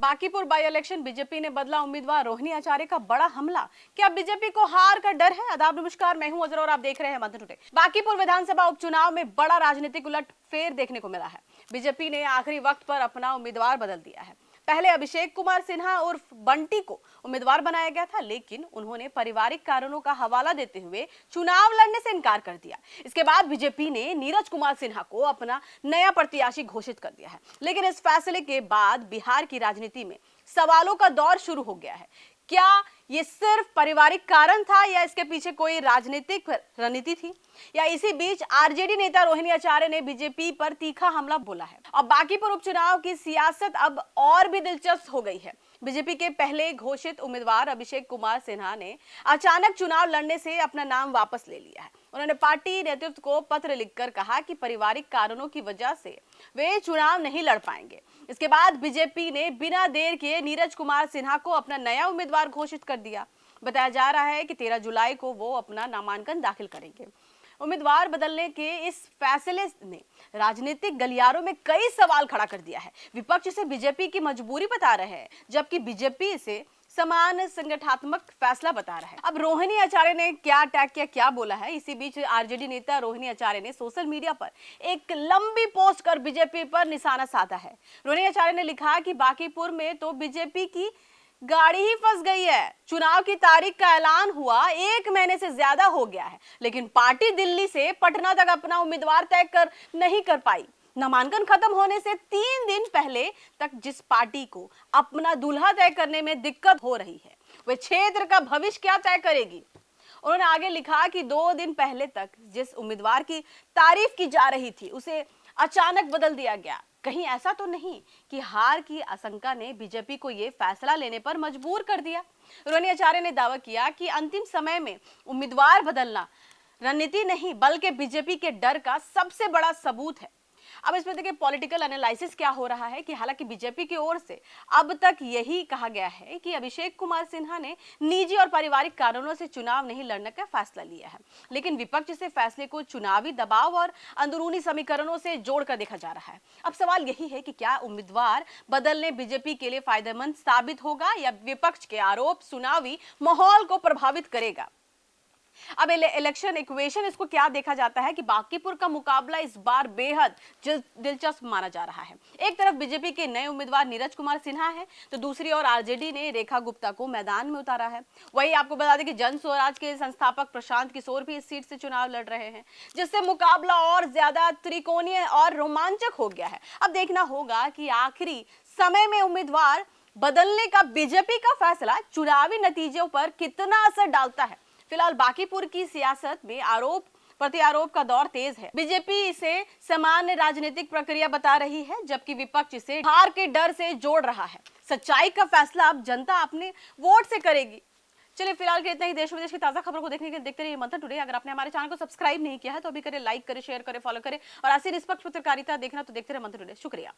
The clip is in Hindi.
बांकीपुर बाई इलेक्शन बीजेपी ने बदला उम्मीदवार रोहिणी आचार्य का बड़ा हमला। क्या बीजेपी को हार का डर है? आदाब नमस्कार, मैं हूं अजर और आप देख रहे हैं मंथन टुडे। बांकीपुर विधानसभा उपचुनाव में बड़ा राजनीतिक उलटफेर देखने को मिला है। बीजेपी ने आखिरी वक्त पर अपना उम्मीदवार बदल दिया है। पहले अभिषेक कुमार सिन्हा उर्फ बंटी को उम्मीदवार बनाया गया था, लेकिन उन्होंने पारिवारिक कारणों का हवाला देते हुए चुनाव लड़ने से इनकार कर दिया। इसके बाद बीजेपी ने नीरज कुमार सिन्हा को अपना नया प्रत्याशी घोषित कर दिया है। लेकिन इस फैसले के बाद बिहार की राजनीति में सवालों का दौर शुरू हो गया है। क्या ये सिर्फ पारिवारिक कारण था या इसके पीछे कोई राजनीतिक रणनीति थी? या इसी बीच आरजेडी नेता रोहिणी आचार्य ने बीजेपी पर तीखा हमला बोला है। और बांकीपुर उपचुनाव की सियासत अब और भी दिलचस्प हो गई है। बीजेपी के पहले घोषित उम्मीदवार अभिषेक कुमार सिन्हा ने अचानक चुनाव लड़ने से अपना नाम वापस ले लिया है। उन्होंने पार्टी नेतृत्व को पत्र लिखकर कहा कि पारिवारिक कारणों की वजह से वे चुनाव नहीं लड़ पाएंगे। इसके बाद बीजेपी ने बिना देर किए नीरज कुमार सिन्हा को अपना नया उम्मीदवार घोषित कर दिया। बताया जा रहा है कि 13 जुलाई को वो अपना नामांकन दाखिल करेंगे। उम्मीदवार बदलने के इस फैसले ने राजनीतिक गलियारों में कई सवाल खड़ा कर दिया है। विपक्ष इसे बीजेपी की मजबूरी बता रहे हैं, जबकि बीजेपी इसे समान संगठनात्मक फैसला बता रहा है। अब रोहिणी आचार्य ने क्या अटैक किया, क्या बोला है? इसी बीच आरजेडी नेता रोहिणी आचार्य ने सोशल मीडिया पर एक लंबी पोस्ट कर बीजेपी पर निशाना साधा है। रोहिणी आचार्य ने लिखा कि बांकीपुर में तो बीजेपी की गाड़ी ही फंस गई है। चुनाव की तारीख का ऐलान हुआ 1 महीने से ज्यादा हो गया है, लेकिन पार्टी दिल्ली से पटना तक अपना उम्मीदवार तय नहीं कर पाई। नामांकन खत्म होने से 3 दिन पहले तक जिस पार्टी को अपना दूल्हा तय करने में दिक्कत हो रही है, वह क्षेत्र का भविष्य क्या तय करेगी? उन्होंने आगे लिखा कि 2 दिन पहले तक जिस उम्मीदवार की तारीफ की जा रही थी, उसे अचानक बदल दिया गया। कहीं ऐसा तो नहीं कि हार की आशंका ने बीजेपी को यह फैसला लेने पर मजबूर कर दिया? रोहिणी आचार्य ने दावा किया कि अंतिम समय में उम्मीदवार बदलना रणनीति नहीं, बल्कि बीजेपी के डर का सबसे बड़ा सबूत है। अब इसमें देखिए पॉलिटिकल एनालिसिस क्या हो रहा है कि हालांकि बीजेपी की ओर से अब तक यही कहा गया है कि अभिषेक कुमार सिन्हा ने निजी और पारिवारिक कारणों से चुनाव नहीं लड़ने का फैसला लिया है, लेकिन विपक्ष इस फैसले को चुनावी दबाव और अंदरूनी समीकरणों से जोड़कर देखा जा रहा है। अब सवाल यही है कि क्या उम्मीदवार बदलने बीजेपी के लिए फायदेमंद साबित होगा या विपक्ष के आरोप चुनावी माहौल को प्रभावित करेगा? अब इलेक्शन इक्वेशन इसको क्या देखा जाता है कि बांकीपुर का मुकाबला इस बार बेहद दिलचस्प माना जा रहा है। एक तरफ बीजेपी के नए उम्मीदवार नीरज कुमार सिन्हा है, तो दूसरी ओर आरजेडी ने रेखा गुप्ता को मैदान में उतारा है। वही आपको बता दें कि जन स्वराज के संस्थापक प्रशांत किशोर भी इस सीट से चुनाव लड़ रहे हैं, जिससे मुकाबला और ज्यादा त्रिकोणीय और रोमांचक हो गया है। अब देखना होगा कि आखिरी समय में उम्मीदवार बदलने का बीजेपी का फैसला चुनावी नतीजों पर कितना असर डालता है। फिलहाल बांकीपुर की सियासत में आरोप प्रत्यारोप का दौर तेज है। बीजेपी इसे सामान्य राजनीतिक प्रक्रिया बता रही है, जबकि विपक्ष इसे हार के डर से जोड़ रहा है। सच्चाई का फैसला अब जनता अपने वोट से करेगी। चलिए फिलहाल के इतना ही। देश विदेश की ताजा खबरों को देखने के लिए देखते रहिए मंथन टुडे। अगर आपने हमारे चैनल को सब्सक्राइब नहीं किया है तो अभी करें, लाइक करें, शेयर करें, फॉलो करें और ऐसी निष्पक्ष पत्रकारिता देखना तो देखते रहे मंथन टुडे। शुक्रिया।